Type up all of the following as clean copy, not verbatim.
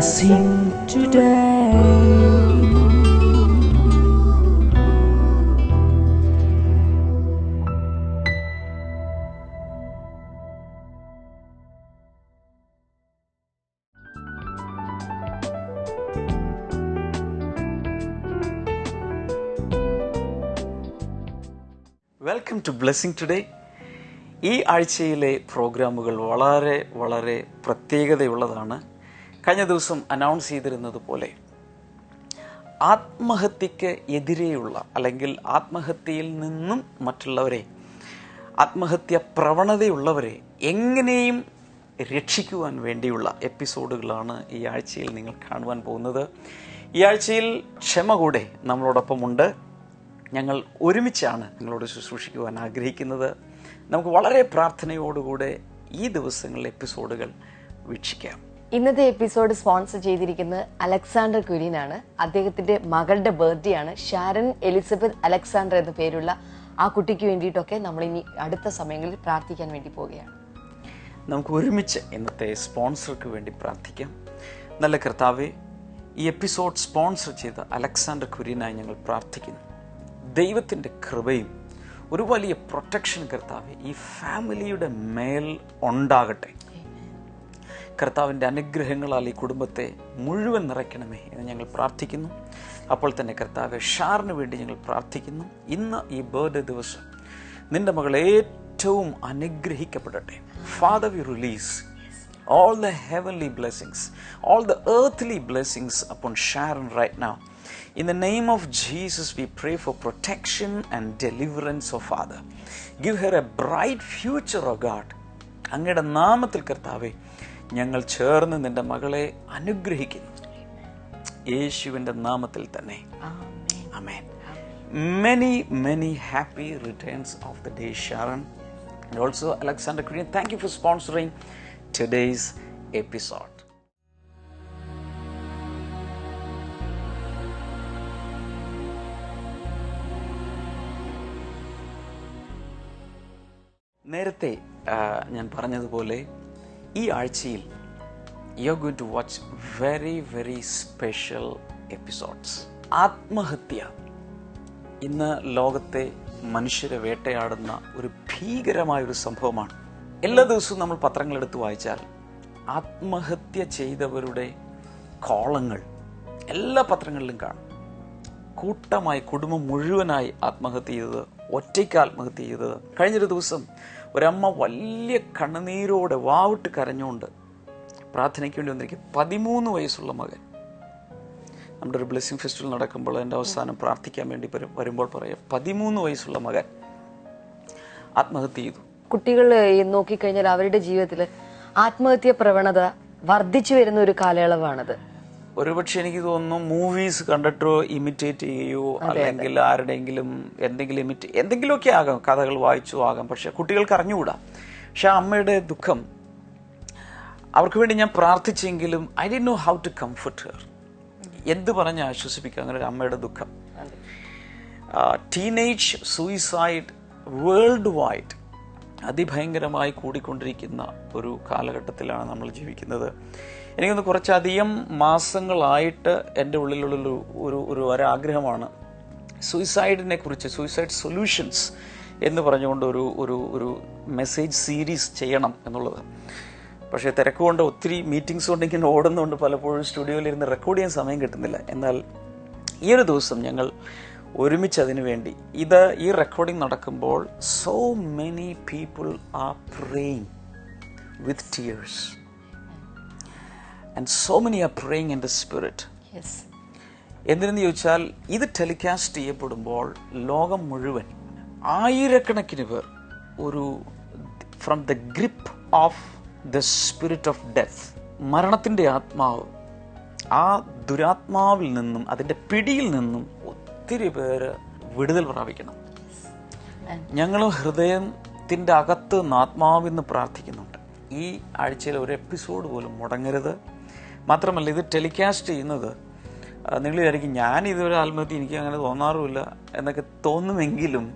blessing today. Welcome to Blessing Today. ഈ ആഴ്ചയിലെ പ്രോഗ്രാമുകൾ വളരെ വളരെ പ്രത്യേകതയുള്ളതാണ്. കഴിഞ്ഞ ദിവസം അനൗൺസ് ചെയ്തിരുന്നത് പോലെ ആത്മഹത്യക്ക് എതിരെയുള്ള അല്ലെങ്കിൽ ആത്മഹത്യയിൽ നിന്നും മറ്റുള്ളവരെ, ആത്മഹത്യ പ്രവണതയുള്ളവരെ എങ്ങനെയും രക്ഷിക്കുവാൻ വേണ്ടിയുള്ള എപ്പിസോഡുകളാണ് ഈ ആഴ്ചയിൽ നിങ്ങൾ കാണുവാൻ പോകുന്നത്. ഈ ആഴ്ചയിൽ ക്ഷമ കൂടെ നമ്മളോടൊപ്പമുണ്ട്. ഞങ്ങൾ ഒരുമിച്ചാണ് നിങ്ങളോട് ശുശ്രൂഷിക്കുവാൻ ആഗ്രഹിക്കുന്നത്. നമുക്ക് വളരെ പ്രാർത്ഥനയോടുകൂടെ ഈ ദിവസങ്ങളിലെ എപ്പിസോഡുകൾ വീക്ഷിക്കാം. ഇന്നത്തെ എപ്പിസോഡ് സ്പോൺസർ ചെയ്തിരിക്കുന്നത് അലക്സാണ്ടർ കുര്യനാണ്. അദ്ദേഹത്തിന്റെ മകളുടെ ബർത്ത്ഡേ ആണ്. ഷാരൻ എലിസബത്ത് അലക്സാണ്ടർ എന്ന പേരുള്ള ആ കുട്ടിക്ക് വേണ്ടിയിട്ടൊക്കെ നമ്മൾ ഇനി അടുത്ത സമയങ്ങളിൽ പ്രാർത്ഥിക്കാൻ വേണ്ടി പോവുകയാണ്. നമുക്ക് ഒരുമിച്ച് ഇന്നത്തെ സ്പോൺസർക്ക് വേണ്ടി പ്രാർത്ഥിക്കാം. നല്ല കർത്താവേ, ഈ എപ്പിസോഡ് സ്പോൺസർ ചെയ്ത അലക്സാണ്ടർ കുര്യനായി ഞങ്ങൾ പ്രാർത്ഥിക്കുന്നു. ദൈവത്തിൻ്റെ കൃപയും ഒരു വലിയ പ്രൊട്ടക്ഷൻ കർത്താവെ ഈ ഫാമിലിയുടെ മേൽ ഉണ്ടാകട്ടെ. കർത്താവിൻ്റെ അനുഗ്രഹങ്ങളാൽ ഈ കുടുംബത്തെ മുഴുവൻ നിറയ്ക്കണമേ എന്ന് ഞങ്ങൾ പ്രാർത്ഥിക്കുന്നു. അപ്പോൾ തന്നെ കർത്താവെ, ഷാറിന് വേണ്ടി ഞങ്ങൾ പ്രാർത്ഥിക്കുന്നു. ഇന്ന് ഈ ബർത്ത്ഡേ ദിവസം നിന്റെ മകൾ ഏറ്റവും അനുഗ്രഹിക്കപ്പെടട്ടെ. Father, we release all the heavenly blessings, all the earthly blessings upon Sharon right now. In the name of Jesus, we pray for protection and deliverance, oh Father. Give her a bright future, oh God. അങ്ങയുടെ നാമത്തിൽ കർത്താവേ, ഞങ്ങൾ ചേർന്ന് നിന്റെ മകളെ അനുഗ്രഹിക്കുന്നു. യേശുവിൻ്റെ നാമത്തിൽ തന്നെ. ആമേൻ. Many happy returns of the day, Sharon. And also Alexander Kurian, thank you for sponsoring today's episode. നേരത്തെ ഞാൻ പറഞ്ഞതുപോലെ ഈ ആഴ്ചയിൽ you are going to watch very special episodes. ആത്മഹത്യ ഇന്ന് ലോകത്തെ മനുഷ്യരെ വേട്ടയാടുന്ന ഒരു ഭീകരമായൊരു സംഭവമാണ്. എല്ലാ ദിവസവും നമ്മൾ പത്രങ്ങളെടുത്ത് വായിച്ചാൽ ആത്മഹത്യ ചെയ്തവരുടെ കോളങ്ങൾ എല്ലാ പത്രങ്ങളിലും കാണും. കൂട്ടമായി, കുടുംബം മുഴുവനായി ആത്മഹത്യ ചെയ്തത്, ഒറ്റയ്ക്ക് ആത്മഹത്യ ചെയ്തത്. കഴിഞ്ഞൊരു ദിവസം ഒരമ്മ വലിയ കണ്ണുനീരോടെ വാവിട്ട് കരഞ്ഞുകൊണ്ട് പ്രാർത്ഥനയ്ക്ക് വേണ്ടി വന്നിരിക്കും. 13 വയസ്സുള്ള മകൻ. നമ്മുടെ ഒരു ബ്ലെസ്സിങ് ഫെസ്റ്റിവൽ നടക്കുമ്പോൾ എൻ്റെ അവസാനം പ്രാർത്ഥിക്കാൻ വേണ്ടി വരുമ്പോൾ പറയാം, 13 വയസ്സുള്ള മകൻ ആത്മഹത്യ ചെയ്തു. കുട്ടികൾ നോക്കിക്കഴിഞ്ഞാൽ അവരുടെ ജീവിതത്തിൽ ആത്മഹത്യ പ്രവണത വർദ്ധിച്ചു വരുന്ന ഒരു കാലയളവാണത്. ഒരുപക്ഷെ എനിക്ക് തോന്നുന്നു മൂവീസ് കണ്ടിട്ടോ ഇമിറ്റേറ്റ് ചെയ്യുകയോ അല്ലെങ്കിൽ ആരുടെയെങ്കിലും എന്തെങ്കിലുമൊക്കെ ആകാം, കഥകൾ വായിച്ചോ ആകാം. പക്ഷെ കുട്ടികൾക്ക് അറിഞ്ഞുകൂടാ. പക്ഷെ അമ്മയുടെ ദുഃഖം, അവർക്ക് വേണ്ടി ഞാൻ പ്രാർത്ഥിച്ചെങ്കിലും I didn't know how to comfort her. എന്ത് പറഞ്ഞ് ആശ്വസിപ്പിക്കുക അങ്ങനെ ഒരു അമ്മയുടെ ദുഃഖം. ടീനേജ് സൂയിസൈഡ് വേൾഡ് വൈഡ് അതിഭയങ്കരമായി കൂടിക്കൊണ്ടിരിക്കുന്ന ഒരു കാലഘട്ടത്തിലാണ് നമ്മൾ ജീവിക്കുന്നത്. എനിക്കൊന്ന് കുറച്ചധികം മാസങ്ങളായിട്ട് എൻ്റെ ഉള്ളിലുള്ള ഒരാഗ്രഹമാണ് സൂയിസൈഡിനെ കുറിച്ച്, സൂയിസൈഡ് സൊല്യൂഷൻസ് എന്ന് പറഞ്ഞുകൊണ്ട് ഒരു മെസ്സേജ് സീരീസ് ചെയ്യണം എന്നുള്ളത്. പക്ഷേ തിരക്കുകൊണ്ട്, ഒത്തിരി മീറ്റിംഗ്സ് കൊണ്ട് ഇങ്ങനെ ഓടുന്നതുകൊണ്ട് പലപ്പോഴും സ്റ്റുഡിയോയിലിരുന്ന് റെക്കോർഡ് ചെയ്യാൻ സമയം കിട്ടുന്നില്ല. എന്നാൽ ഈ ഒരു ദിവസം ഞങ്ങൾ ഒരുമിച്ച് അതിനു വേണ്ടി, ഈ റെക്കോർഡിംഗ് നടക്കുമ്പോൾ so many people are praying with tears and so many are praying in the spirit. എന്തിനെന്ന് ചോദിച്ചാൽ, ഇത് ടെലികാസ്റ്റ് ചെയ്യപ്പെടുമ്പോൾ ലോകം മുഴുവൻ ആയിരക്കണക്കിന് പേർ from the grip of the spirit of death, മരണത്തിൻ്റെ ആത്മാവ്, ആ ദുരാത്മാവിൽ നിന്നും അതിൻ്റെ പിടിയിൽ നിന്നും ഒത്തിരി പേര് വിടുതൽ പ്രാപിക്കണം. ഞങ്ങളും ഹൃദയത്തിൻ്റെ അകത്ത് ആത്മാവിൽ നിന്ന് പ്രാർത്ഥിക്കുന്നുണ്ട്. ഈ ആഴ്ചയിൽ ഒരു എപ്പിസോഡ് പോലും മുടങ്ങരുത്. മാത്രമല്ല, ഇത് ടെലികാസ്റ്റ് ചെയ്യുന്നത് നിങ്ങൾ വിചാരിക്കും ഞാൻ ഇതുവരെ ആത്മഹത്യ എനിക്ക് അങ്ങനെ തോന്നാറുമില്ല എന്നൊക്കെ തോന്നുമെങ്കിലും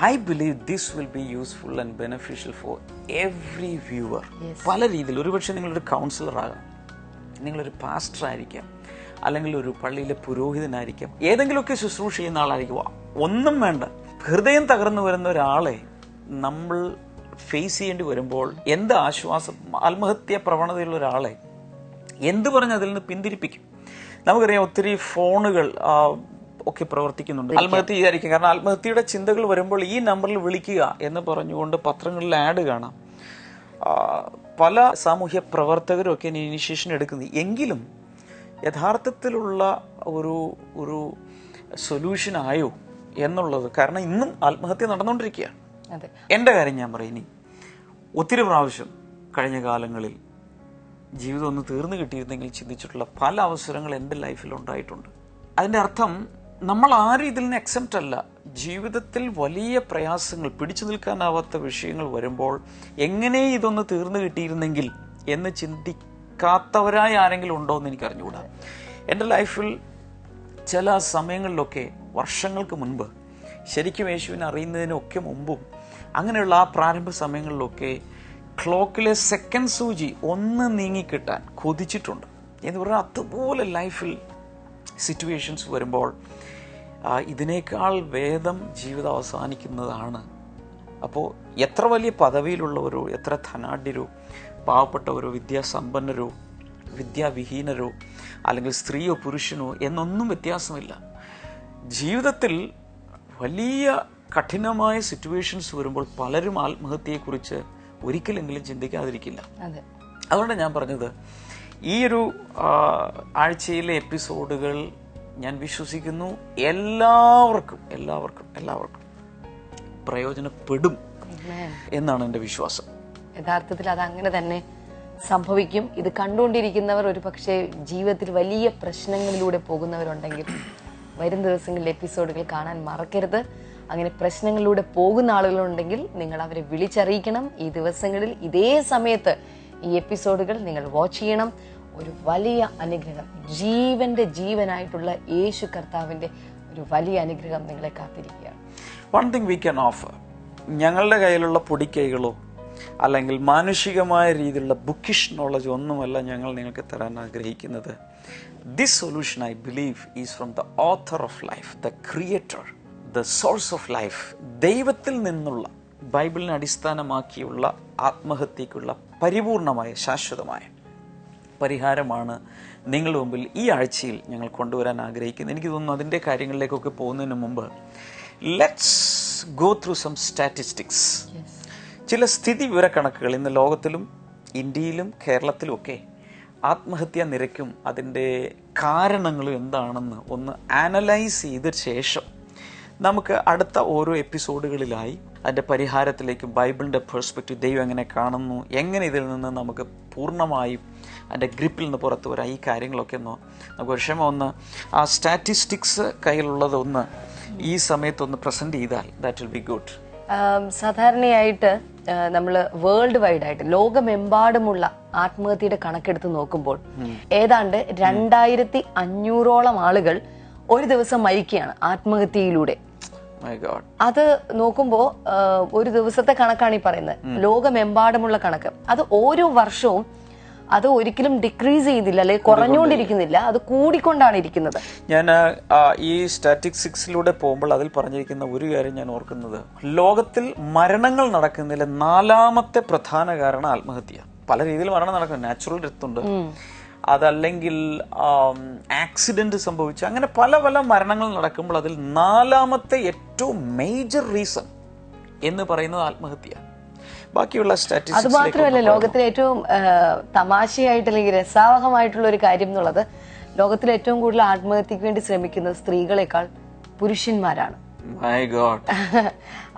I believe this will be useful and beneficial for every viewer. പല രീതിയിൽ, ഒരുപക്ഷെ നിങ്ങളൊരു കൗൺസിലർ ആകാം, നിങ്ങളൊരു പാസ്റ്റർ ആയിരിക്കാം, അല്ലെങ്കിൽ ഒരു പള്ളിയിലെ പുരോഹിതനായിരിക്കാം, ഏതെങ്കിലുമൊക്കെ ശുശ്രൂഷ ചെയ്യുന്ന ആളായിരിക്കും. ഒന്നും വേണ്ട, ഹൃദയം തകർന്നു വരുന്ന ഒരാളെ നമ്മൾ ഫേസ് ചെയ്യേണ്ടി വരുമ്പോൾ എന്ത് ആശ്വാസം. ആത്മഹത്യ പ്രവണതയുള്ള ഒരാളെ എന്ത് പറഞ്ഞ് അതിൽ നിന്ന് പിന്തിരിപ്പിക്കും? നമുക്കറിയാം, ഒത്തിരി ഫോണുകൾ ഒക്കെ പ്രവർത്തിക്കുന്നുണ്ട് ആത്മഹത്യ ചെയ്യാതിരിക്കും. കാരണം ആത്മഹത്യയുടെ ചിന്തകൾ വരുമ്പോൾ ഈ നമ്പറിൽ വിളിക്കുക എന്ന് പറഞ്ഞുകൊണ്ട് പത്രങ്ങളിൽ ആഡ് കാണാം. പല സാമൂഹ്യ പ്രവർത്തകരും ഒക്കെ ഇനിഷ്യേഷൻ എടുക്കുന്നത്. എങ്കിലും യഥാർത്ഥത്തിലുള്ള ഒരു സൊല്യൂഷൻ ആയോ എന്നുള്ളത്, കാരണം ഇന്നും ആത്മഹത്യ നടന്നുകൊണ്ടിരിക്കുകയാണ്. എൻ്റെ കാര്യം ഞാൻ പറയും, ഇനി ഒത്തിരി പ്രാവശ്യം കഴിഞ്ഞ കാലങ്ങളിൽ ജീവിതം ഒന്ന് തീർന്നു കിട്ടിയിരുന്നെങ്കിൽ ചിന്തിച്ചിട്ടുള്ള പല അവസരങ്ങൾ എൻ്റെ ലൈഫിൽ ഉണ്ടായിട്ടുണ്ട്. അതിൻ്റെ അർത്ഥം നമ്മൾ ആരും ഇതിൽ നിന്ന് എക്സെപ്റ്റ് അല്ല. ജീവിതത്തിൽ വലിയ പ്രയാസങ്ങൾ, പിടിച്ചു നിൽക്കാനാവാത്ത വിഷയങ്ങൾ വരുമ്പോൾ എങ്ങനെ ഇതൊന്ന് തീർന്നു കിട്ടിയിരുന്നെങ്കിൽ എന്ന് ചിന്തിക്കാത്തവരായ ആരെങ്കിലും ഉണ്ടോ എന്ന് എനിക്ക് അറിഞ്ഞുകൂടാ. എൻ്റെ ലൈഫിൽ ചില സമയങ്ങളിലൊക്കെ വർഷങ്ങൾക്ക് മുൻപ്, ശരിക്കും യേശുവിനെ അറിയുന്നതിനൊക്കെ മുമ്പും, അങ്ങനെയുള്ള ആ പ്രാരംഭ സമയങ്ങളിലൊക്കെ ക്ലോക്കിലെ സെക്കൻഡ് സൂചി ഒന്ന് നീങ്ങിക്കിട്ടാൻ കൊതിച്ചിട്ടുണ്ട്. എന്ന് പറഞ്ഞാൽ അതുപോലെ ലൈഫിൽ സിറ്റുവേഷൻസ് വരുമ്പോൾ ഇതിനേക്കാൾ വേദം ജീവിതം അവസാനിക്കുന്നതാണ്. അപ്പോൾ എത്ര വലിയ പദവിയിലുള്ളവരോ, എത്ര ധനാഢ്യരോ, പാവപ്പെട്ടവരോ, വിദ്യാസമ്പന്നരോ, വിദ്യാവിഹീനരോ, അല്ലെങ്കിൽ സ്ത്രീയോ പുരുഷനോ എന്നൊന്നും വ്യത്യാസമില്ല. ജീവിതത്തിൽ വലിയ കഠിനമായ സിറ്റുവേഷൻസ് വരുമ്പോൾ പലരും ആത്മഹത്യയെക്കുറിച്ച് ഒരിക്കലെങ്കിലും ചിന്തിക്കാതിരിക്കില്ല. അതുകൊണ്ട് ഞാൻ പറഞ്ഞത്, ഈ ഒരു ആഴ്ചയിലെ എപ്പിസോഡുകൾ ഞാൻ വിശ്വസിക്കുന്നു എല്ലാവർക്കും പ്രയോജനപ്പെടും എന്നാണ് എൻ്റെ വിശ്വാസം. യഥാർത്ഥത്തിൽ അത് അങ്ങനെ തന്നെ സംഭവിക്കും. ഇത് കണ്ടുകൊണ്ടിരിക്കുന്നവർ ഒരു പക്ഷേ ജീവിതത്തിൽ വലിയ പ്രശ്നങ്ങളിലൂടെ പോകുന്നവരുണ്ടെങ്കിൽ വരും ദിവസങ്ങളിൽ എപ്പിസോഡുകൾ കാണാൻ മറക്കരുത്. അങ്ങനെ പ്രശ്നങ്ങളിലൂടെ പോകുന്ന ആളുകളുണ്ടെങ്കിൽ നിങ്ങൾ അവരെ വിളിച്ചറിയിക്കണം. ഈ ദിവസങ്ങളിൽ ഇതേ സമയത്ത് ഈ എപ്പിസോഡുകൾ നിങ്ങൾ വാച്ച് ചെയ്യണം. ഒരു വലിയ അനുഗ്രഹം, ജീവനായിട്ടുള്ള യേശു കർത്താവിന്റെ ഒരു വലിയ അനുഗ്രഹം നിങ്ങളെ കാത്തിരിക്കുകയാണ്. One thing we can offer, ഞങ്ങളുടെ കയ്യിലുള്ള പൊടിക്കൈകളോ അല്ലെങ്കിൽ മാനുഷികമായ രീതിയിലുള്ള ബുക്കിഷ് നോളജ് ഒന്നുമല്ല ഞങ്ങൾ നിങ്ങൾക്ക് തരാൻ ആഗ്രഹിക്കുന്നത്. This solution I believe is from the author of life, the creator, the source of life. ദൈവത്തിൽ നിന്നുള്ള, ബൈബിളിനെ അടിസ്ഥാനമാക്കിയുള്ള ആത്മഹത്യക്കുള്ള പരിപൂർണമായ ശാശ്വതമായ പരിഹാരമാണ് നിങ്ങളുടെ മുമ്പിൽ ഈ ആഴ്ചയിൽ ഞങ്ങൾ കൊണ്ടുവരാൻ ആഗ്രഹിക്കുന്നത്. എനിക്ക് തോന്നുന്നു അതിൻ്റെ കാര്യങ്ങളിലേക്കൊക്കെ പോകുന്നതിന് മുമ്പ് let's go through some statistics. ചില സ്ഥിതി വിവരക്കണക്കുകൾ ഇന്ന് ലോകത്തിലും ഇന്ത്യയിലും കേരളത്തിലും ഒക്കെ ആത്മഹത്യാ നിരക്കും അതിൻ്റെ കാരണങ്ങളും എന്താണെന്ന് ഒന്ന് ആനലൈസ് ചെയ്ത ശേഷം നമുക്ക് അടുത്ത ഓരോ എപ്പിസോഡുകളിലായി അതിൻ്റെ പരിഹാരത്തിലേക്കും ബൈബിളിൻ്റെ പെർസ്പെക്റ്റീവ്, ദൈവം എങ്ങനെ കാണുന്നു, എങ്ങനെ ഇതിൽ നിന്ന് നമുക്ക് പൂർണ്ണമായും അതിൻ്റെ ഗ്രിപ്പിൽ നിന്ന് പുറത്തു വരാം, ഈ കാര്യങ്ങളൊക്കെ നമുക്ക് ഒരു ക്ഷമ ഒന്ന് ആ സ്റ്റാറ്റിസ്റ്റിക്സ് കയ്യിലുള്ളതൊന്ന് ഈ സമയത്തൊന്ന് പ്രസൻറ്റ് ചെയ്താൽ ദാറ്റ് വിൽ ബി ഗുഡ്. സാധാരണയായിട്ട് നമ്മൾ വേൾഡ് വൈഡ് ആയിട്ട് ലോകമെമ്പാടുമുള്ള ആത്മഹത്യയുടെ കണക്കെടുത്ത് നോക്കുമ്പോൾ ഏതാണ്ട് 2500ഓളം ആളുകൾ ഒരു ദിവസം മരിക്കുകയാണ് ആത്മഹത്യയിലൂടെ. അത് നോക്കുമ്പോ ഒരു ദിവസത്തെ കണക്കാണ് ഈ പറയുന്നത്, ലോകമെമ്പാടുമുള്ള കണക്ക്. അത് ഓരോ വർഷവും അത് ഒരിക്കലും ഡിക്രീസ് ചെയ്തില്ല, അല്ലെങ്കിൽ കുറഞ്ഞുകൊണ്ടിരിക്കുന്നില്ല, അത് കൂടിക്കൊണ്ടാണ് ഇരിക്കുന്നത്. ഞാൻ ഈ സ്റ്റാറ്റിസ്റ്റിക്സിലൂടെ പോകുമ്പോൾ അതിൽ പറഞ്ഞിരിക്കുന്ന ഒരു കാര്യം ഞാൻ ഓർക്കുന്നത്, ലോകത്തിൽ മരണങ്ങൾ നടക്കുന്നതിലെ 4ാമത്തെ പ്രധാന കാരണം ആത്മഹത്യ. പല രീതിയിൽ മരണം നടക്കുന്നു, നാച്ചുറൽ ഡെത്ത് ഉണ്ട്, അതല്ലെങ്കിൽ ആക്സിഡന്റ് സംഭവിച്ചു, അങ്ങനെ പല പല മരണങ്ങൾ നടക്കുമ്പോൾ അതിൽ 4ാമത്തെ ഏറ്റവും മേജർ റീസൺ എന്ന് പറയുന്നത് ആത്മഹത്യ. ബാക്കിയുള്ള അത് മാത്രമല്ല, ലോകത്തിലെ ഏറ്റവും തമാശയായിട്ട് അല്ലെങ്കിൽ രസാവഹമായിട്ടുള്ള ഒരു കാര്യം എന്നുള്ളത്, ലോകത്തിലെ ഏറ്റവും കൂടുതൽ ആത്മഹത്യക്ക് വേണ്ടി ശ്രമിക്കുന്നത് സ്ത്രീകളെക്കാൾ പുരുഷന്മാരാണ്.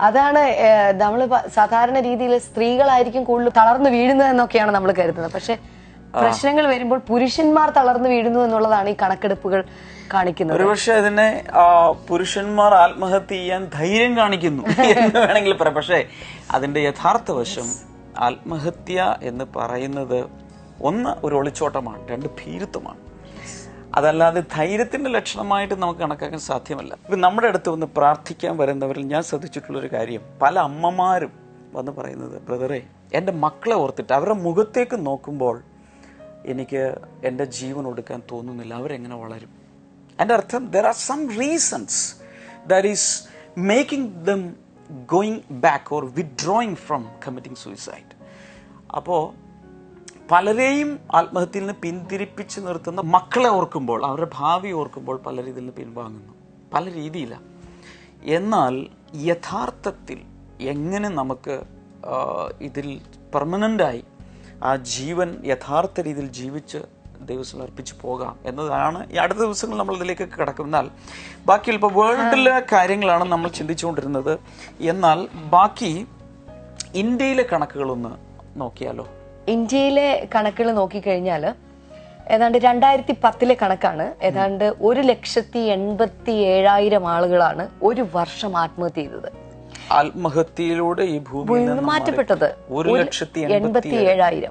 അതാണ് നമ്മൾ സാധാരണ രീതിയിൽ സ്ത്രീകളായിരിക്കും കൂടുതൽ തളർന്നു വീഴുന്നത് എന്നൊക്കെയാണ് നമ്മൾ കരുതുന്നത്. പക്ഷെ പ്രശ്നങ്ങൾ വരുമ്പോൾ പുരുഷന്മാർ തളർന്നു വീഴുന്നു എന്നുള്ളതാണ് ഈ കണക്കെടുപ്പുകൾ കാണിക്കുന്നത്. ഒരുപക്ഷെ അതിനെ പുരുഷന്മാർ ആത്മഹത്യ ചെയ്യാൻ ധൈര്യം കാണിക്കുന്നു എന്ന് വേണമെങ്കിൽ പറയാം. പക്ഷേ അതിന്റെ യഥാർത്ഥ വശം, ആത്മഹത്യ എന്ന് പറയുന്നത് ഒന്ന് ഒരു ഒളിച്ചോട്ടമാണ്, 2 ഭീരുത്വമാണ്. അതല്ലാതെ ധൈര്യത്തിന്റെ ലക്ഷണമായിട്ട് നമുക്ക് കണക്കാക്കാൻ സാധ്യമല്ല. ഇപ്പം നമ്മുടെ അടുത്ത് വന്ന് പ്രാർത്ഥിക്കാൻ വരുന്നവരിൽ ഞാൻ ശ്രദ്ധിച്ചിട്ടുള്ളൊരു കാര്യം, പല അമ്മമാരും വന്ന് പറയുന്നത്, ബ്രദറെ, എൻ്റെ മക്കളെ ഓർത്തിട്ട് അവരുടെ മുഖത്തേക്ക് നോക്കുമ്പോൾ എനിക്ക് എൻ്റെ ജീവൻ കൊടുക്കാൻ തോന്നുന്നില്ല, അവരെങ്ങനെ വളരും? എൻ്റെ അർത്ഥം there are some reasons that is making them going back or withdrawing from committing suicide. അപ്പോൾ പലരെയും ആത്മഹത്യയിൽ നിന്ന് പിന്തിരിപ്പിച്ച് നിർത്തുന്ന മക്കളെ ഓർക്കുമ്പോൾ, അവരുടെ ഭാവി ഓർക്കുമ്പോൾ പലരും ഇതിൽ നിന്ന് പിൻവാങ്ങുന്നു, പല രീതിയിലാണ്. എന്നാൽ യഥാർത്ഥത്തിൽ എങ്ങനെ നമുക്ക് ഇതിൽ പെർമനൻ്റായി ആ ജീവൻ യഥാർത്ഥ രീതിയിൽ ജീവിച്ച് ദൈവത്തിൽ അർപ്പിച്ച് പോകാം എന്നതാണ് ഈ അടുത്ത ദിവസങ്ങൾ നമ്മൾ ഇതിലേക്ക് കിടക്കുന്നാൽ. ബാക്കി ഇപ്പോൾ വേൾഡിലെ കാര്യങ്ങളാണ് നമ്മൾ ചിന്തിച്ചുകൊണ്ടിരുന്നത്. എന്നാൽ ബാക്കി ഇന്ത്യയിലെ കണക്കുകളൊന്ന് നോക്കിയാലോ? ഇന്ത്യയിലെ കണക്കുകൾ നോക്കിക്കഴിഞ്ഞാൽ ഏതാണ്ട് 2010 കണക്കാണ്. ഏതാണ്ട് 1,87,000 ആളുകളാണ് ഒരു വർഷം ആത്മഹത്യ ചെയ്തത്. ആത്മഹത്യയിലൂടെ ഈ ഭൂമിയിൽ നിന്ന് മാറ്റപ്പെട്ടത് 1,87,000.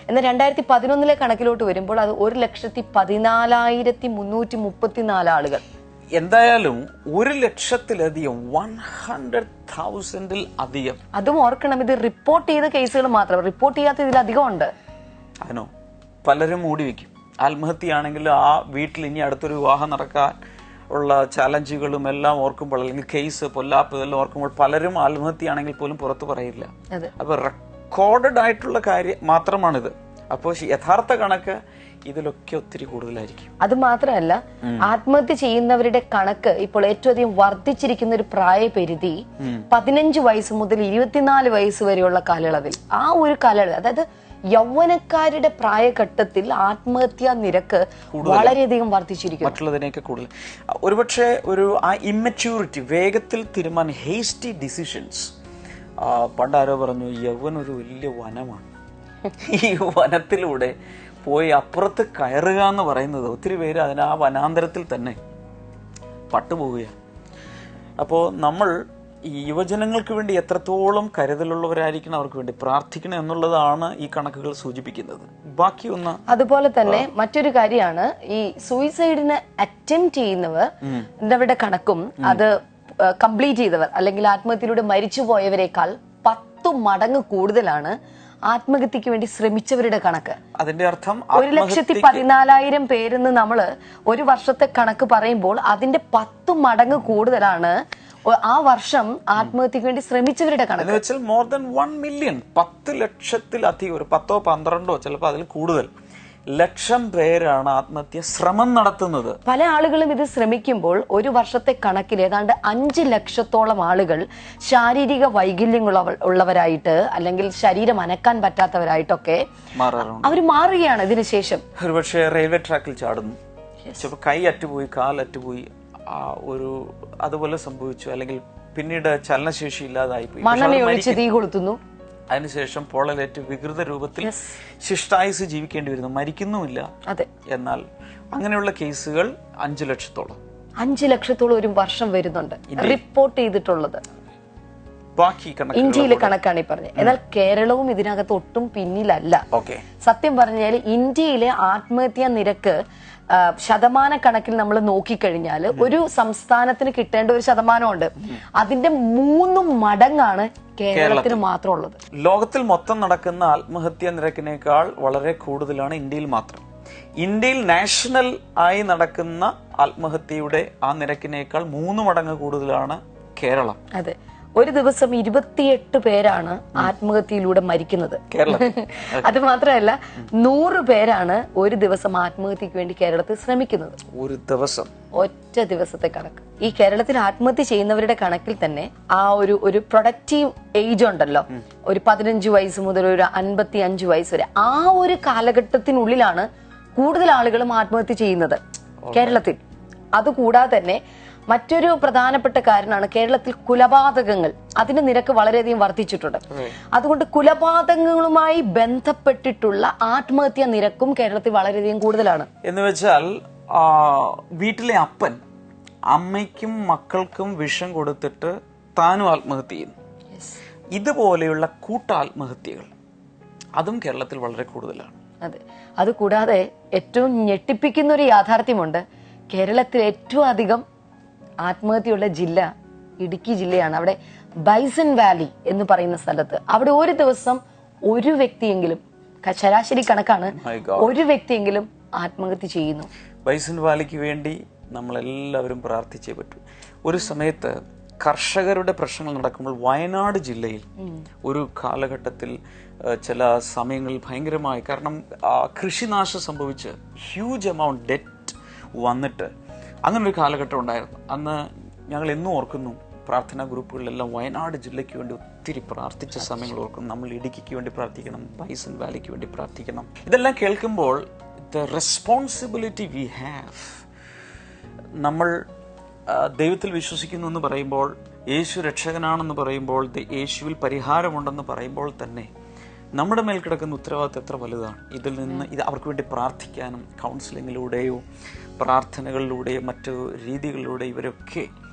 എന്നാൽ 2011 കണക്കിലോട്ട് വരുമ്പോൾ അത് 1,14,334 ആളുകൾ. എന്തായാലും 100,000-ലധികം, 100,000-ൽ അധികം. അതും ഓർക്കണം, ഇത് റിപ്പോർട്ട് ചെയ്ത കേസുകൾ മാത്രം, റിപ്പോർട്ട് ചെയ്യാത്ത ഇതിലധികം ഉണ്ട്. അതിനോ പലരും മൂടി വെക്കും. ആത്മഹത്യയാണെങ്കിൽ ആ വീട്ടിൽ ഇനി അടുത്തൊരു വിവാഹം നടക്കാൻ ഉള്ള ചാലഞ്ചുകളും എല്ലാം ഓർക്കുമ്പോൾ, അല്ലെങ്കിൽ കേസ് പൊല്ലാപ്പ് ഇതെല്ലാം ഓർക്കുമ്പോൾ പലരും ആത്മഹത്യയാണെങ്കിൽ പോലും പുറത്തു പറയില്ല. അപ്പൊ റെക്കോർഡഡ് ആയിട്ടുള്ള കാര്യം മാത്രമാണിത്. അപ്പോൾ യഥാർത്ഥ കണക്ക് ഇതിലൊക്കെ ഒത്തിരി കൂടുതലായിരിക്കും. അത് മാത്രമല്ല, ആത്മഹത്യ ചെയ്യുന്നവരുടെ കണക്ക് ഇപ്പോൾ ഏറ്റവും അധികം വർദ്ധിച്ചിരിക്കുന്ന ഒരു പ്രായപരിധി 15 വയസ്സ് മുതൽ 24 വയസ്സ് വരെയുള്ള കാലയളവിൽ, ആ ഒരു കാലയളവ്, അതായത് യൗവനക്കാരുടെ പ്രായഘട്ടത്തിൽ ആത്മഹത്യാ നിരക്ക് വളരെയധികം വർദ്ധിച്ചിരിക്കുന്നു, മറ്റുള്ളതിനേക്ക് കൂടുതൽ. ഒരുപക്ഷെ ആ ഇമ്മച്യൂരിറ്റി, വേഗത്തിൽ തീരുമാനം, ഹേസ്റ്റി ഡിസിഷൻസ്. പണ്ടാരോ പറഞ്ഞു, യൗവൻ ഒരു വലിയ വനമാണ്, ഈ വനത്തിലൂടെ പോയി അപ്പുറത്ത് കയറുക എന്ന് പറയുന്നത്, ഒത്തിരി പേര് അതിന് ആ വനാന്തരത്തിൽ തന്നെ പട്ടുപോവുകയാണ്. അപ്പോൾ നമ്മൾ ഈ യുവജനങ്ങൾക്ക് വേണ്ടി എത്രത്തോളം കരുതലുള്ളവരായിരിക്കണം, അവർക്ക് വേണ്ടി പ്രാർത്ഥിക്കണം എന്നുള്ളതാണ് ഈ കണക്കുകൾ സൂചിപ്പിക്കുന്നത്. ബാക്കി ഒന്ന് അതുപോലെ തന്നെ മറ്റൊരു കാര്യമാണ്, ഈ സൂയിസൈഡിന് അറ്റംപ്റ്റ് ചെയ്യുന്നവരുടെ കണക്കും അത് കംപ്ലീറ്റ് ചെയ്തവർ അല്ലെങ്കിൽ ആത്മഹത്യയിലൂടെ മരിച്ചുപോയവരെക്കാൾ 10 മടങ്ങ് കൂടുതലാണ് ആത്മഹത്യക്ക് വേണ്ടി ശ്രമിച്ചവരുടെ കണക്ക്. അതിന്റെ അർത്ഥം 1,14,000 പേരെന്ന് നമ്മള് ഒരു വർഷത്തെ കണക്ക് പറയുമ്പോൾ അതിന്റെ 10 മടങ്ങ് കൂടുതലാണ് ആ വർഷം ആത്മഹത്യക്ക് വേണ്ടി ശ്രമിച്ചവരുടെ കണക്ക്. എന്ന് വെച്ചാൽ മോർ ദാൻ 1 മില്യൺ, 10 ലക്ഷത്തിലധികം, ഒരു 10ഓ 12ഓ ചിലപ്പോൾ അതിൽ കൂടുതൽ ലക്ഷം പേരാണ് ആത്മഹത്യ ശ്രമം നടത്തുന്നത്. പല ആളുകളും ഇത് ശ്രമിക്കുമ്പോൾ ഒരു വർഷത്തെ കണക്കിൽ ഏതാണ്ട് 5 ലക്ഷത്തോളം ആളുകൾ ശാരീരിക വൈകല്യങ്ങളുള്ളവരായിട്ട് അല്ലെങ്കിൽ ശരീരം അനക്കാൻ പറ്റാത്തവരായിട്ടൊക്കെ അവർ മാറുകയാണ് ഇതിനുശേഷം. ഒരുപക്ഷെ റെയിൽവേ ട്രാക്കിൽ ചാടുന്നു, ചിലപ്പോൾ കൈ അറ്റുപോയി, കാലറ്റുപോയി, ഒരു അതുപോലെ സംഭവിച്ചു, അല്ലെങ്കിൽ പിന്നീട് ചലനശേഷി ഇല്ലാതായി പോയി, മണ്ണെണ്ണയൊഴിച്ച് തീ കൊളുത്തുന്നു, അതിനുശേഷം പൊള്ളലേറ്റ് വികൃത രൂപത്തിൽ ശിഷ്ടായുസ് ജീവിക്കേണ്ടി വരുന്നു, മരിക്കുന്നുമില്ല. എന്നാൽ അങ്ങനെയുള്ള കേസുകൾ 5 ലക്ഷത്തോളം 5 ലക്ഷത്തോളം ഒരു വർഷം വരുന്നുണ്ട് റിപ്പോർട്ട് ചെയ്തിട്ടുള്ളത്. ബാക്കി ഇന്ത്യയിലെ കണക്കാണ് ഈ പറഞ്ഞത്. എന്നാൽ കേരളവും ഇതിനകത്ത് ഒട്ടും പിന്നിലല്ല. സത്യം പറഞ്ഞാൽ ഇന്ത്യയിലെ ആത്മഹത്യാ നിരക്ക് ശതമാന കണക്കിൽ നമ്മൾ നോക്കിക്കഴിഞ്ഞാൽ ഒരു സംസ്ഥാനത്തിന് കിട്ടേണ്ട ഒരു ശതമാനമുണ്ട്, അതിന്റെ 3 മടങ്ങാണ് കേരളത്തിന് മാത്രമുള്ളത്. ലോകത്തിൽ മൊത്തം നടക്കുന്ന ആത്മഹത്യാ നിരക്കിനേക്കാൾ വളരെ കൂടുതലാണ് ഇന്ത്യയിൽ മാത്രം. ഇന്ത്യയിൽ നാഷണൽ ആയി നടക്കുന്ന ആത്മഹത്യയുടെ ആ നിരക്കിനേക്കാൾ 3 മടങ്ങ് കൂടുതലാണ് കേരളം. അതെ, ഒരു ദിവസം 28 പേരാണ് ആത്മഹത്യയിലൂടെ മരിക്കുന്നത്. അത് മാത്രമല്ല 100 പേരാണ് ഒരു ദിവസം ആത്മഹത്യക്ക് വേണ്ടി കേരളത്തിൽ ശ്രമിക്കുന്നത്. ഒരു ദിവസം, ഒറ്റ ദിവസത്തെ കണക്ക്. ഈ കേരളത്തിൽ ആത്മഹത്യ ചെയ്യുന്നവരുടെ കണക്കിൽ തന്നെ ആ ഒരു പ്രൊഡക്റ്റീവ് ഏജ് ഉണ്ടല്ലോ, ഒരു 15 വയസ്സ് മുതൽ ഒരു 55 വയസ്സ് വരെ, ആ ഒരു കാലഘട്ടത്തിനുള്ളിലാണ് കൂടുതൽ ആളുകളും ആത്മഹത്യ ചെയ്യുന്നത് കേരളത്തിൽ. അതുകൂടാതെ തന്നെ മറ്റൊരു പ്രധാനപ്പെട്ട കാരണമാണ് കേരളത്തിൽ കൊലപാതകങ്ങൾ. അതിന്റെ നിരക്ക് വളരെയധികം വർദ്ധിച്ചിട്ടുണ്ട്. അതുകൊണ്ട് കൊലപാതകങ്ങളുമായി ബന്ധപ്പെട്ടിട്ടുള്ള ആത്മഹത്യാ നിരക്കും കേരളത്തിൽ വളരെയധികം കൂടുതലാണ്. എന്ന് വെച്ചാൽ വീട്ടിലെ അപ്പൻ അമ്മയ്ക്കും മക്കൾക്കും വിഷം കൊടുത്തിട്ട് താനും ആത്മഹത്യ ചെയ്യുന്നു. ഇതുപോലെയുള്ള കൂട്ടാത്മഹത്യകൾ അതും കേരളത്തിൽ വളരെ കൂടുതലാണ്. അതെ, അതുകൂടാതെ ഏറ്റവും ഞെട്ടിപ്പിക്കുന്ന ഒരു യാഥാർത്ഥ്യമുണ്ട്. കേരളത്തിൽ ഏറ്റവും അധികം ആത്മഹത്യയുള്ള ജില്ല ഇടുക്കി ജില്ലയാണ്. അവിടെ ബൈസൺ വാലി എന്ന് പറയുന്ന സ്ഥലത്ത് അവിടെ ഒരു ദിവസം ഒരു വ്യക്തിയെങ്കിലും ശരാശരി കണക്കാണ്. ഒരു വ്യക്തിയെങ്കിലും ആത്മഹത്യ ചെയ്യുന്നു. ബൈസൺ വാലിക്ക് വേണ്ടി നമ്മളെല്ലാവരും പ്രാർത്ഥിച്ചേ പറ്റൂ. ഒരു സമയത്ത് കർഷകരുടെ പ്രശ്നങ്ങൾ നടക്കുമ്പോൾ വയനാട് ജില്ലയിൽ ഒരു കാലഘട്ടത്തിൽ ചില സമയങ്ങളിൽ ഭയങ്കരമായി, കാരണം കൃഷിനാശം സംഭവിച്ച് ഹ്യൂജ് എമൗണ്ട് ഡെറ്റ് വന്നിട്ട് അങ്ങനൊരു കാലഘട്ടം ഉണ്ടായിരുന്നു. അന്ന് ഞങ്ങൾ എന്നും ഓർക്കുന്നു, പ്രാർത്ഥനാ ഗ്രൂപ്പുകളിലെല്ലാം വയനാട് ജില്ലയ്ക്ക് വേണ്ടി ഒത്തിരി പ്രാർത്ഥിച്ച സമയങ്ങൾ ഓർക്കുന്നു. നമ്മൾ ഇടുക്കിക്ക് വേണ്ടി പ്രാർത്ഥിക്കണം, ബൈസൺ വാലിക്ക് വേണ്ടി പ്രാർത്ഥിക്കണം. ഇതെല്ലാം കേൾക്കുമ്പോൾ ദ റെസ്പോൺസിബിലിറ്റി വി ഹാവ്, നമ്മൾ ദൈവത്തിൽ വിശ്വസിക്കുന്നു എന്ന് പറയുമ്പോൾ, യേശു രക്ഷകനാണെന്ന് പറയുമ്പോൾ, യേശുവിൽ പരിഹാരമുണ്ടെന്ന് പറയുമ്പോൾ തന്നെ നമ്മുടെ മേൽ കിടക്കുന്ന ഉത്തരവാദിത്വം എത്ര വലുതാണ്. ഇതിൽ നിന്ന് അവർക്ക് വേണ്ടി പ്രാർത്ഥിക്കാനും കൗൺസിലിങ്ങിലൂടെയോ പ്രാർത്ഥനകളിലൂടെയോ മറ്റു രീതികളിലൂടെ ഇവരൊക്കെ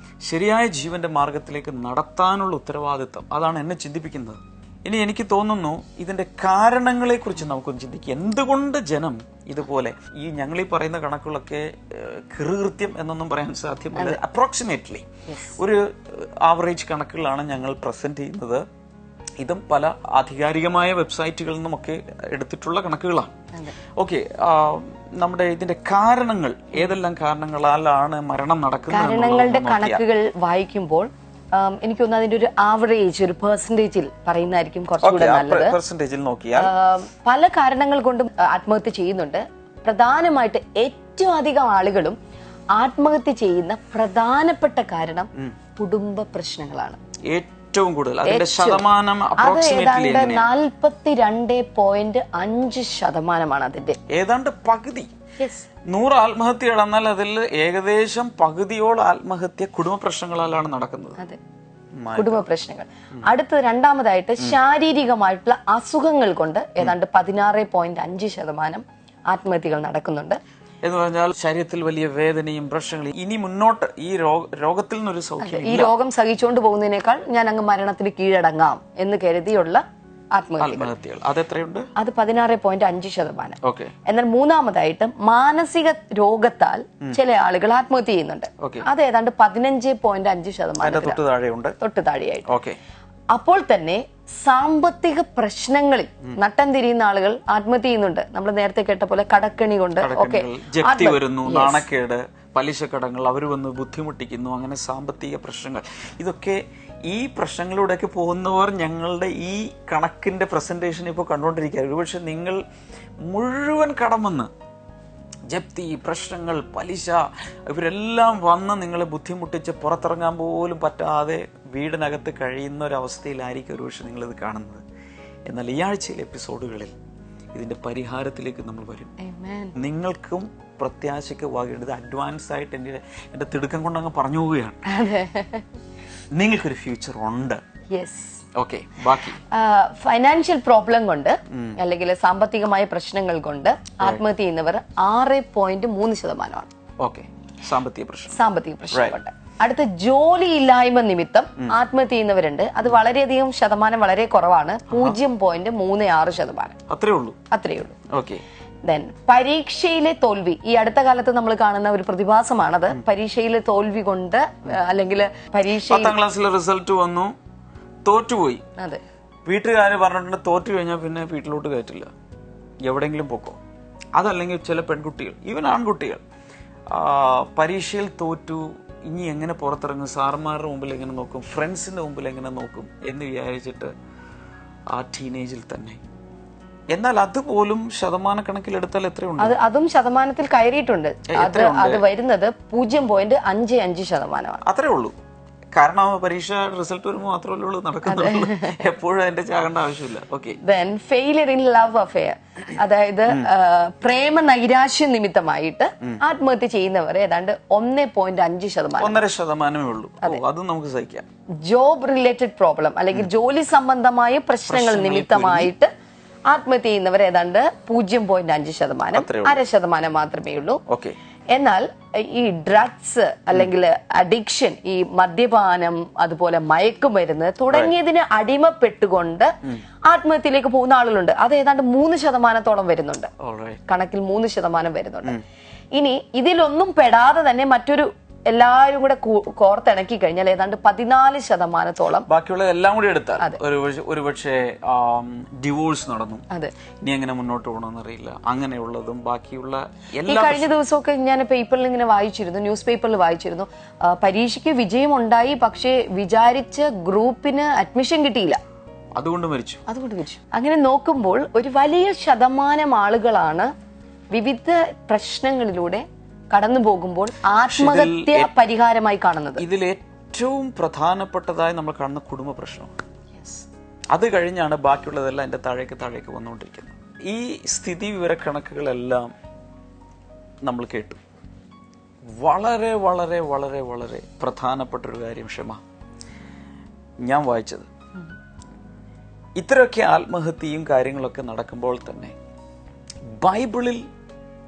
ശരിയായ ജീവന്റെ മാർഗത്തിലേക്ക് നടത്താനുള്ള ഉത്തരവാദിത്വം, അതാണ് എന്നെ ചിന്തിപ്പിക്കുന്നത്. ഇനി എനിക്ക് തോന്നുന്നു ഇതിന്റെ കാരണങ്ങളെക്കുറിച്ച് നമുക്കൊന്ന് ചിന്തിക്കുക. എന്തുകൊണ്ട് ജനം ഇതുപോലെ ഞങ്ങളീ പറയുന്ന കണക്കുകളൊക്കെ കൃത്യം എന്നൊന്നും പറയാൻ സാധ്യമല്ല, അപ്രോക്സിമേറ്റ്ലി ഒരു ആവറേജ് കണക്കുകളാണ് ഞങ്ങൾ പ്രസന്റ് ചെയ്യുന്നത്. ഇതും പല ആധികാരികമായ വെബ്സൈറ്റുകളിൽ നിന്നുമൊക്കെ എടുത്തിട്ടുള്ള കണക്കുകളാണ്. ഓക്കെ, നമ്മുടെ ഇതിന്റെ കാരണങ്ങൾ, ഏതെല്ലാം കാരണങ്ങളാലാണ് മരണം നടക്കുന്നത്? കാരണങ്ങളുടെ കണക്കുകൾ വായിക്കുമ്പോൾ എനിക്ക് തോന്നുന്നു അതിന്റെ ഒരു ആവറേജ്, ഒരു പെർസെന്റേജിൽ പറയുന്നതായിരിക്കും കുറച്ചുകൂടെ നല്ലത്. പെർസെന്റേജിൽ നോക്കിയാൽ പല കാരണങ്ങൾ കൊണ്ടും ആത്മഹത്യ ചെയ്യുന്നുണ്ട്. പ്രധാനമായിട്ട് ഏറ്റവും അധികം ആളുകളും ആത്മഹത്യ ചെയ്യുന്ന പ്രധാനപ്പെട്ട കാരണം കുടുംബ പ്രശ്നങ്ങളാണ്. ഏറ്റവും കൂടുതൽ അതിന്റെ ശതമാനം അത് ഏതാണ്ട് 42.5% അതിന്റെ, ഏതാണ്ട് പകുതി. 100 ആത്മഹത്യകൾ എന്നാൽ അതിൽ ഏകദേശം പകുതിയോളം ആത്മഹത്യ കുടുംബ പ്രശ്നങ്ങളാലാണ് നടക്കുന്നത്. അതെ, കുടുംബ പ്രശ്നങ്ങൾ. അടുത്തത് രണ്ടാമതായിട്ട് ശാരീരികമായിട്ടുള്ള അസുഖങ്ങൾ കൊണ്ട് ഏതാണ്ട് 16.5% ആത്മഹത്യകൾ നടക്കുന്നുണ്ട്. എന്ന് പറഞ്ഞാൽ ശരീരത്തിൽ വലിയ വേദനയും പ്രശ്നങ്ങളും, ഇനി മുന്നോട്ട് ഈ രോഗത്തിൽ നിന്നൊരു സൗഖ്യം, ഈ രോഗം സഹിച്ചുകൊണ്ട് പോകുന്നതിനേക്കാൾ ഞാൻ അങ്ങ് മരണത്തിന് കീഴടങ്ങാം എന്ന് കരുതിയുള്ള ആത്മഹത്യകൾ. അതെത്രയുണ്ട്? അത് 16.5%. ഓക്കെ. എന്നാൽ മൂന്നാമതായിട്ട് മാനസിക രോഗത്താൽ ചില ആളുകൾ ആത്മഹത്യ ചെയ്യുന്നുണ്ട്. അത് ഏതാണ്ട് 15.5% തൊട്ട് താഴെയായിട്ട്. ഓക്കെ. അപ്പോൾ തന്നെ സാമ്പത്തിക പ്രശ്നങ്ങളിൽ നട്ടം തിരിയുന്ന ആളുകൾ ആത്മഹത്യ ചെയ്യുന്നുണ്ട്. നമ്മൾ നേരത്തെ കേട്ട പോലെ കടക്കണി കൊണ്ട് ഒക്കെ ജപ്തി വരുന്നു, നാണക്കേട്, പലിശക്കടങ്ങൾ, അവർ വന്ന് ബുദ്ധിമുട്ടിക്കുന്നു, അങ്ങനെ സാമ്പത്തിക പ്രശ്നങ്ങൾ. ഇതൊക്കെ ഈ പ്രശ്നങ്ങളിലൂടെയൊക്കെ പോകുന്നവർ ഞങ്ങളുടെ ഈ കണക്കിന്റെ പ്രസന്റേഷൻ ഇപ്പോൾ കണ്ടുകൊണ്ടിരിക്കുക. ഒരുപക്ഷെ നിങ്ങൾ മുഴുവൻ കടം വന്ന് ജപ്തി, പ്രശ്നങ്ങൾ, പലിശ, ഇവരെല്ലാം വന്ന് നിങ്ങളെ ബുദ്ധിമുട്ടിച്ച് പുറത്തിറങ്ങാൻ പോലും പറ്റാതെ വീടിനകത്ത് കഴിയുന്ന ഒരവസ്ഥയിലായിരിക്കും ഒരുപക്ഷെ നിങ്ങളിത് കാണുന്നത്. എന്നാൽ ഈ ആഴ്ചയിലെ എപ്പിസോഡുകളിൽ ഇതിന്റെ പരിഹാരത്തിലേക്ക് നമ്മൾ വരും. നിങ്ങൾക്കും പ്രത്യാശയ്ക്ക് വകേണ്ടത് അഡ്വാൻസ് ആയിട്ട് എന്റെ തിടുക്കം കൊണ്ട് അങ്ങ് പറഞ്ഞു പോവുകയാണ്. നിങ്ങൾക്കൊരു ഫ്യൂച്ചർ ഉണ്ട്. ഓക്കെ. ബാക്കി ഫൈനാൻഷ്യൽ പ്രോബ്ലം കൊണ്ട് അല്ലെങ്കിൽ സാമ്പത്തികമായ പ്രശ്നങ്ങൾ കൊണ്ട് ആത്മഹത്യ ചെയ്യുന്നവർ 6.3%. ഓക്കെ, സാമ്പത്തിക പ്രശ്നം കൊണ്ട്. അടുത്ത ജോലി ഇല്ലായ്മ നിമിത്തം ആത്മഹത്യ ചെയ്യുന്നവരുണ്ട്. അത് വളരെയധികം ശതമാനം വളരെ കുറവാണ്, 0.36%. അത്രേ ഉള്ളൂ. ഓക്കെ. ദെൻ പരീക്ഷയിലെ തോൽവി. ഈ അടുത്ത കാലത്ത് നമ്മൾ കാണുന്ന ഒരു പ്രതിഭാസമാണത്. പരീക്ഷയിലെ തോൽവി കൊണ്ട് അല്ലെങ്കിൽ പരീക്ഷ 10ാം ക്ലാസ്സിലെ റിസൾട്ട് വന്നു, തോറ്റുപോയി. അതെ, വീട്ടുകാര് പറഞ്ഞിട്ടുണ്ട് തോറ്റു കഴിഞ്ഞാൽ പിന്നെ വീട്ടിലോട്ട് കയറ്റില്ല, എവിടെയെങ്കിലും പോക്കോ. അതല്ലെങ്കിൽ ചില പെൺകുട്ടികൾ, ഈവൻ ആൺകുട്ടികൾ, പരീക്ഷയിൽ തോറ്റു, ഇനി എങ്ങനെ പുറത്തിറങ്ങും, സാറുമാരുടെ മുമ്പിൽ എങ്ങനെ നോക്കും, ഫ്രണ്ട്സിന്റെ മുമ്പിൽ എങ്ങനെ നോക്കും എന്ന് വിചാരിച്ചിട്ട് ആ ടീനേജിൽ തന്നെ. എന്നാൽ അതുപോലും ശതമാനക്കണക്കിലെടുത്താൽ എത്രയുണ്ട്? അതും ശതമാനത്തിൽ കയറിയിട്ടുണ്ട്. അത് വരുന്നത് 0.55%. അത്രേ ഉള്ളൂ. കാരണം പരീക്ഷ റിസൾട്ട് വരുമ്പോൾ മാത്രമല്ലേ ഉള്ളൂ നടക്കുന്നുള്ളൂ, എപ്പോഴും അതിന്റെ ചാകേണ്ട ആവശ്യമില്ല. Okay. Failure in love affair, അതായത് പ്രേമ നൈരാശ്യ നിമിത്തമായിട്ട് ആത്മഹത്യ ചെയ്യുന്നവർ ഏതാണ്ട് 1.5%. 1.5%. ഉള്ളൂ. അതും നമുക്ക് സഹിക്കാം. ജോബ് റിലേറ്റഡ് പ്രോബ്ലം അല്ലെങ്കിൽ ജോലി സംബന്ധമായ പ്രശ്നങ്ങൾ നിമിത്തമായിട്ട് ആത്മഹത്യ ചെയ്യുന്നവർ ഏതാണ്ട് 0.5%, 0.5% മാത്രമേ ഉള്ളൂ. ഓക്കെ. എന്നാൽ ഈ ഡ്രഗ്സ് അല്ലെങ്കിൽ അഡിക്ഷൻ, ഈ മദ്യപാനം, അതുപോലെ മയക്കുമരുന്ന് തുടങ്ങിയതിന് അടിമപ്പെട്ടുകൊണ്ട് ആത്മഹത്യയിലേക്ക് പോകുന്ന ആളുകളുണ്ട്. അത് ഏതാണ്ട് 3% വരുന്നുണ്ട്, കണക്കിൽ 3% വരുന്നുണ്ട്. ഇനി ഇതിലൊന്നും പെടാതെ തന്നെ മറ്റൊരു എല്ലാവരും കൂടെ കോർത്തിണക്കി കഴിഞ്ഞാൽ ഏതാണ്ട് 14% ബാക്കിയുള്ള എല്ലാം കൂടി എടുത്താൽ ഒരുപക്ഷെ ഡിവോഴ്സ് നടന്നു. ഇനി എങ്ങനെ മുന്നോട്ട് പോകണമെന്ന് അറിയില്ല. അങ്ങനെയുള്ളതും ബാക്കിയുള്ള ഈ കഴിഞ്ഞ ദിവസമൊക്കെ ഞാൻ പേപ്പറിൽ ഇങ്ങനെ വായിച്ചിരുന്നു, ന്യൂസ് പേപ്പറിൽ വായിച്ചിരുന്നു, പരീക്ഷയ്ക്ക് വിജയം ഉണ്ടായി, പക്ഷേ വിചാരിച്ച ഗ്രൂപ്പിന് അഡ്മിഷൻ കിട്ടിയില്ല, അതുകൊണ്ട് മരിച്ചു. അങ്ങനെ നോക്കുമ്പോൾ ഒരു വലിയ ശതമാനം ആളുകളാണ് വിവിധ പ്രശ്നങ്ങളിലൂടെ കടന്നു പോകുമ്പോൾ ആത്മഹത്യ പരിഹാരമായി കാണുന്നത്. ഇതിൽ ഏറ്റവും പ്രധാനപ്പെട്ടതായി നമ്മൾ കാണുന്ന കുടുംബ പ്രശ്നമാണ്. അത് കഴിഞ്ഞാണ് ബാക്കിയുള്ളതെല്ലാം എൻ്റെ താഴേക്ക് വന്നുകൊണ്ടിരിക്കുന്നത്. ഈ സ്ഥിതി വിവരക്കണക്കുകളെല്ലാം നമ്മൾ കേട്ടു. വളരെ വളരെ വളരെ വളരെ പ്രധാനപ്പെട്ടൊരു കാര്യം ക്ഷമ. ഞാൻ വായിച്ചത് ഇത്രയൊക്കെ ആത്മഹത്യയും കാര്യങ്ങളൊക്കെ നടക്കുമ്പോൾ തന്നെ ബൈബിളിൽ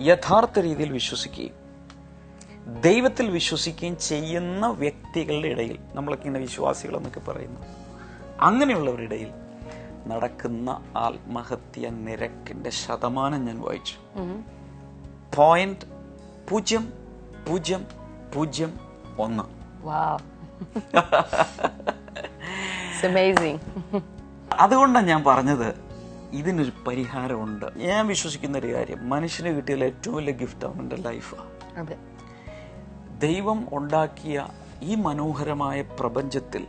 യഥാർത്ഥ രീതിയിൽ വിശ്വസിക്കുകയും ദൈവത്തിൽ വിശ്വസിക്കുകയും ചെയ്യുന്ന വ്യക്തികളുടെ ഇടയിൽ, നമ്മളൊക്കെ ഇങ്ങനെ വിശ്വാസികളെന്നൊക്കെ പറയുന്നു, അങ്ങനെയുള്ളവരുടെ ഇടയിൽ നടക്കുന്ന ആത്മഹത്യ നിരക്കിന്റെ ശതമാനം ഞാൻ വായിച്ചു. 0.0001. അതുകൊണ്ടാണ് ഞാൻ പറഞ്ഞത് ഇതിനൊരു പരിഹാരമുണ്ട്. ഞാൻ വിശ്വസിക്കുന്ന ഒരു കാര്യം, മനുഷ്യന് കിട്ടിയ ഏറ്റവും വലിയ ഗിഫ്റ്റ് അവന്റെ ലൈഫാണ്. ദൈവം ഉണ്ടാക്കിയ ഈ മനോഹരമായ പ്രപഞ്ചത്തിൽ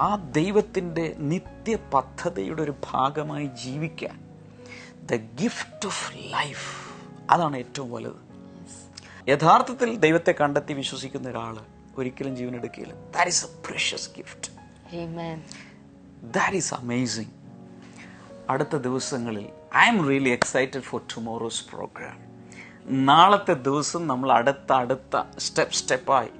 ആ ദൈവത്തിന്റെ നിത്യ പദ്ധതിയുടെ ഒരു ഭാഗമായി ജീവിക്കാൻ ദ ഗിഫ്റ്റ് ഓഫ് ലൈഫ്, അതാണ് ഏറ്റവും വലുത്. യഥാർത്ഥത്തിൽ ദൈവത്തെ കണ്ടെത്തി വിശ്വസിക്കുന്ന ഒരാള് ഒരിക്കലും ജീവൻ എടുക്കില്ല. That is a precious gift. That is amazing. അടുത്ത ദിവസങ്ങളിൽ I am really excited for tomorrow's program. നാളത്തെ ദിവസം നമ്മൾ അടുത്ത സ്റ്റെപ്പായി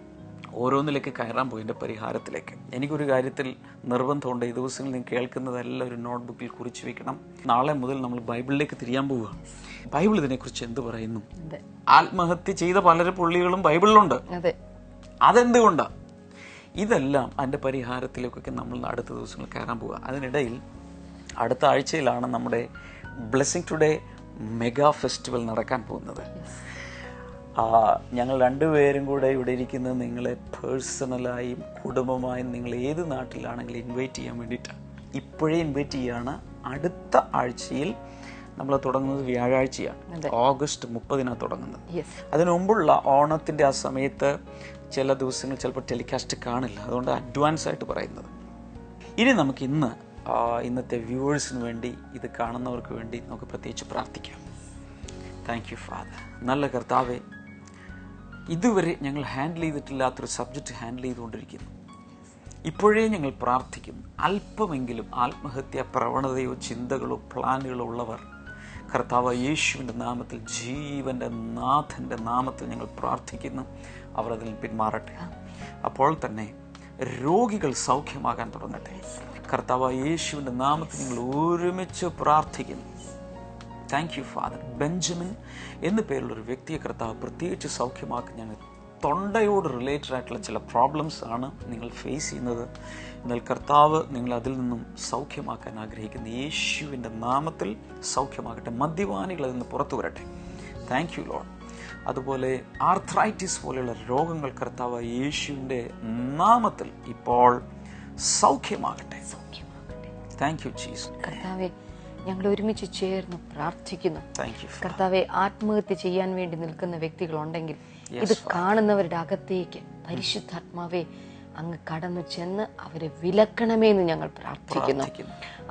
ഓരോന്നിലേക്ക് കയറാൻ പോയി, എൻ്റെ പരിഹാരത്തിലേക്ക്. എനിക്കൊരു കാര്യത്തിൽ നിർബന്ധമുണ്ട്, ഈ ദിവസങ്ങളിൽ നിങ്ങൾ കേൾക്കുന്നതെല്ലാം ഒരു നോട്ട്ബുക്കിൽ കുറിച്ച് വെക്കണം. നാളെ മുതൽ നമ്മൾ ബൈബിളിലേക്ക് തിരിയാൻ പോവുക. ബൈബിൾ ഇതിനെക്കുറിച്ച് എന്ത് പറയുന്നു? ആത്മഹത്യ ചെയ്ത പലരും പുള്ളികളും ബൈബിളിലുണ്ട്. അതെന്തുകൊണ്ടാണ്? ഇതെല്ലാം അതിൻ്റെ പരിഹാരത്തിലേക്കൊക്കെ നമ്മൾ അടുത്ത ദിവസങ്ങൾ കയറാൻ പോവുക. അതിനിടയിൽ അടുത്ത ആഴ്ചയിലാണ് നമ്മുടെ ബ്ലെസ്സിംഗ് ടുഡേ മെഗാ ഫെസ്റ്റിവൽ നടക്കാൻ പോകുന്നത്. ഞങ്ങൾ രണ്ടുപേരും കൂടെ ഇവിടെ ഇരിക്കുന്നത് നിങ്ങളെ പേഴ്സണലായും കുടുംബമായും നിങ്ങൾ ഏത് നാട്ടിലാണെങ്കിലും ഇൻവൈറ്റ് ചെയ്യാൻ വേണ്ടിയിട്ടാണ്. ഇപ്പോഴേ ഇൻവൈറ്റ് ചെയ്യുകയാണ്. അടുത്ത ആഴ്ചയിൽ നമ്മൾ തുടങ്ങുന്നത് വ്യാഴാഴ്ചയാണ്. ഓഗസ്റ്റ് 30 തുടങ്ങുന്നത്. അതിനു മുമ്പുള്ള ഓണത്തിന്റെ ആ സമയത്ത് ചില ദിവസങ്ങൾ ചിലപ്പോൾ ടെലികാസ്റ്റ് കാണില്ല. അതുകൊണ്ട് അഡ്വാൻസ് ആയിട്ട് പറയുന്നത്. ഇനി നമുക്ക് ഇന്നത്തെ വ്യൂവേഴ്സിന് വേണ്ടി, ഇത് കാണുന്നവർക്ക് വേണ്ടി നമുക്ക് പ്രത്യേകിച്ച് പ്രാർത്ഥിക്കാം. Thank you father. നല്ല കർത്താവേ, ഇതുവരെ ഞങ്ങൾ ഹാൻഡിൽ ചെയ്തിട്ടില്ലാത്തൊരു സബ്ജക്റ്റ് ഹാൻഡിൽ ചെയ്തുകൊണ്ടിരിക്കുന്നു. ഇപ്പോഴേ ഞങ്ങൾ പ്രാർത്ഥിക്കുന്നു, അല്പമെങ്കിലും ആത്മഹത്യാ പ്രവണതയോ ചിന്തകളോ പ്ലാനുകളോ ഉള്ളവർ കർത്താവ് യേശുവിൻ്റെ നാമത്തിൽ, ജീവന്റെ നാഥന്റെ നാമത്തിൽ ഞങ്ങൾ പ്രാർത്ഥിക്കുന്നു, അവർ അതിൽ പിന്മാറട്ടെ. അപ്പോൾ തന്നെ രോഗികൾ സൗഖ്യമാകാൻ തുടങ്ങട്ടെ. കർത്താവ് യേശുവിൻ്റെ നാമത്തിൽ ഞങ്ങൾ ഒരുമിച്ച് പ്രാർത്ഥിക്കുന്നു. Thank you father. ബെഞ്ചമിൻ എന്നു പേരുള്ളൊരു വ്യക്തിയെ കർത്താവ് പ്രത്യേകിച്ച് സൗഖ്യമാക്കി. ഞങ്ങൾ തൊണ്ടയോട് റിലേറ്റഡ് ആയിട്ടുള്ള ചില പ്രോബ്ലംസ് ആണ് നിങ്ങൾ ഫേസ് ചെയ്യുന്നത്. എന്നാൽ കർത്താവ് നിങ്ങൾ അതിൽ നിന്നും സൗഖ്യമാക്കാൻ ആഗ്രഹിക്കുന്ന യേശുവിൻ്റെ നാമത്തിൽ സൗഖ്യമാകട്ടെ. മദ്യപാനികൾ അതിൽ നിന്ന് പുറത്തു വരട്ടെ. Thank you Lord. അതുപോലെ ആർത്രൈറ്റിസ് പോലെയുള്ള രോഗങ്ങൾ കർത്താവ് യേശുവിൻ്റെ നാമത്തിൽ ഇപ്പോൾ സൗഖ്യമാകട്ടെ. Thank you Jesus. കർത്താവേ, ഞങ്ങൾ ഒരുമിച്ച് ചേർന്ന് പ്രാർത്ഥിക്കുന്നു. കർത്താവെ, ആത്മഹത്യ ചെയ്യാൻ വേണ്ടി നിൽക്കുന്ന വ്യക്തികളുണ്ടെങ്കിൽ ഇത് കാണുന്നവരുടെ അകത്തേക്ക് പരിശുദ്ധാത്മാവെ അങ്ങ് കടന്നു ചെന്ന് അവരെ വിലക്കണമേ എന്ന് ഞങ്ങൾ പ്രാർത്ഥിക്കുന്നു.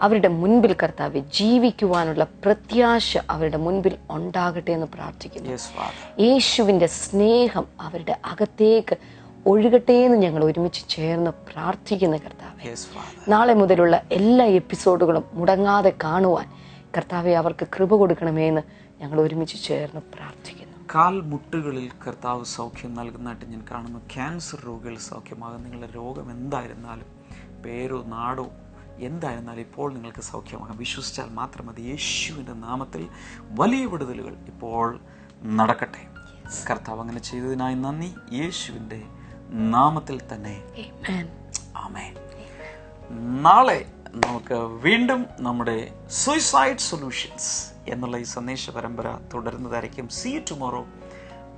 അവരുടെ മുൻപിൽ കർത്താവെ ജീവിക്കുവാനുള്ള പ്രത്യാശ അവരുടെ മുൻപിൽ ഉണ്ടാകട്ടെ എന്ന് പ്രാർത്ഥിക്കുന്നു. യേശുവിന്റെ സ്നേഹം അവരുടെ അകത്തേക്ക് ഒഴുകട്ടെ എന്ന് ഞങ്ങൾ ഒരുമിച്ച് ചേർന്ന് പ്രാർത്ഥിക്കുന്ന കർത്താവെ, നാളെ മുതലുള്ള എല്ലാ എപ്പിസോഡുകളും മുടങ്ങാതെ കാണുവാൻ കർത്താവെ അവർക്ക് കൃപ കൊടുക്കണമേ എന്ന് ഞങ്ങൾ ഒരുമിച്ച് ചേർന്ന് പ്രാർത്ഥിക്കുന്നു. കാൽമുട്ടുകളിൽ കർത്താവ് സൗഖ്യം നൽകുന്നതായിട്ട് ഞാൻ കാണുന്നു. ക്യാൻസർ രോഗികൾ സൗഖ്യമാകും. നിങ്ങളുടെ രോഗം എന്തായിരുന്നാലും, പേരോ നാടോ എന്തായിരുന്നാലും ഇപ്പോൾ നിങ്ങൾക്ക് സൗഖ്യമാകാം. വിശ്വസിച്ചാൽ മാത്രം മതി. യേശുവിൻ്റെ നാമത്തിൽ വലിയ വിടുതലുകൾ ഇപ്പോൾ നടക്കട്ടെ. കർത്താവ് അങ്ങനെ ചെയ്തതിനായി നന്ദി. യേശുവിൻ്റെ നാമത്തിൽ തന്നെ ആമേൻ. നാളെ നമുക്ക് വീണ്ടും നമ്മുടെ സൂയിസൈഡ് സൊല്യൂഷൻസ് എന്നുള്ള ഈ സന്ദേശ പരമ്പര തുടരുന്നതായിരിക്കും. See you tomorrow.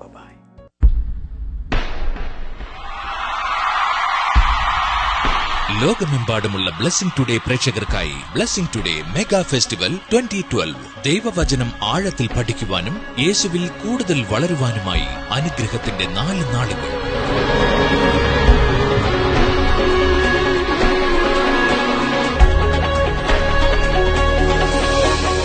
Bye bye. ലോകമെമ്പാടുമുള്ള ബ്ലെസ്സിംഗ് ടുഡേ പ്രേക്ഷകർക്കായി ബ്ലെസ്സിംഗ് ടുഡേ മെഗാ ഫെസ്റ്റിവൽ 2012 ദൈവവചനം ആഴത്തിൽ പഠിക്കുവാനും യേശുവിൽ കൂടുതൽ വളരുവാനുമായി അനുഗ്രഹത്തിന്റെ 4 നാളുകൾ.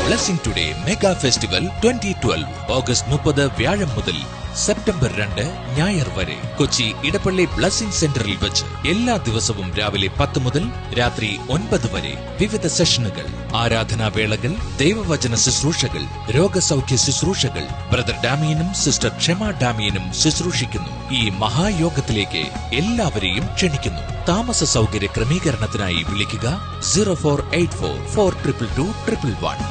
Blessing today mega festival 2012 August 30 വ്യാഴം മുതൽ സെപ്റ്റംബർ 2 ഞായർ വരെ കൊച്ചി ഇടപ്പള്ളി ബ്ലെസ്സിംഗ് സെന്ററിൽ വെച്ച് എല്ലാ ദിവസവും രാവിലെ 10 മുതൽ രാത്രി 9 വരെ വിവിധ സെഷനുകൾ, ആരാധനാവേളകൾ, ദൈവവചന ശുശ്രൂഷകൾ, രോഗസൗഖ്യ ശുശ്രൂഷകൾ. ബ്രദർ ഡാമിയനും സിസ്റ്റർ ക്ഷമ ഡാമിയനും ശുശ്രൂഷിക്കുന്നു. ഈ മഹായോഗത്തിലേക്ക് എല്ലാവരെയും ക്ഷണിക്കുന്നു. താമസ സൗകര്യ ക്രമീകരണത്തിനായി വിളിക്കുക 0484 422 111.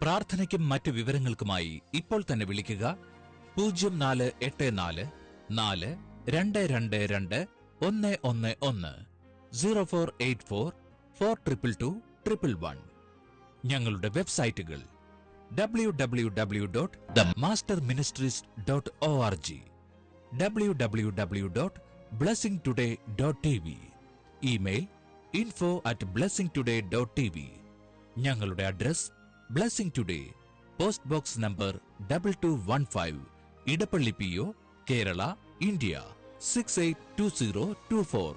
പ്രാർത്ഥനയ്ക്കും മറ്റു വിവരങ്ങൾക്കുമായി ഇപ്പോൾ തന്നെ വിളിക്കുക 0484 422 111 0484 422 111. ഞങ്ങളുടെ വെബ്സൈറ്റുകൾ www.themasterministries.org, www.blessingtoday.tv, ഇമെയിൽ info@blessingtoday.tv. ഞങ്ങളുടെ address blessing today, post box number 2215, Edappally PO, Kerala, India 682024.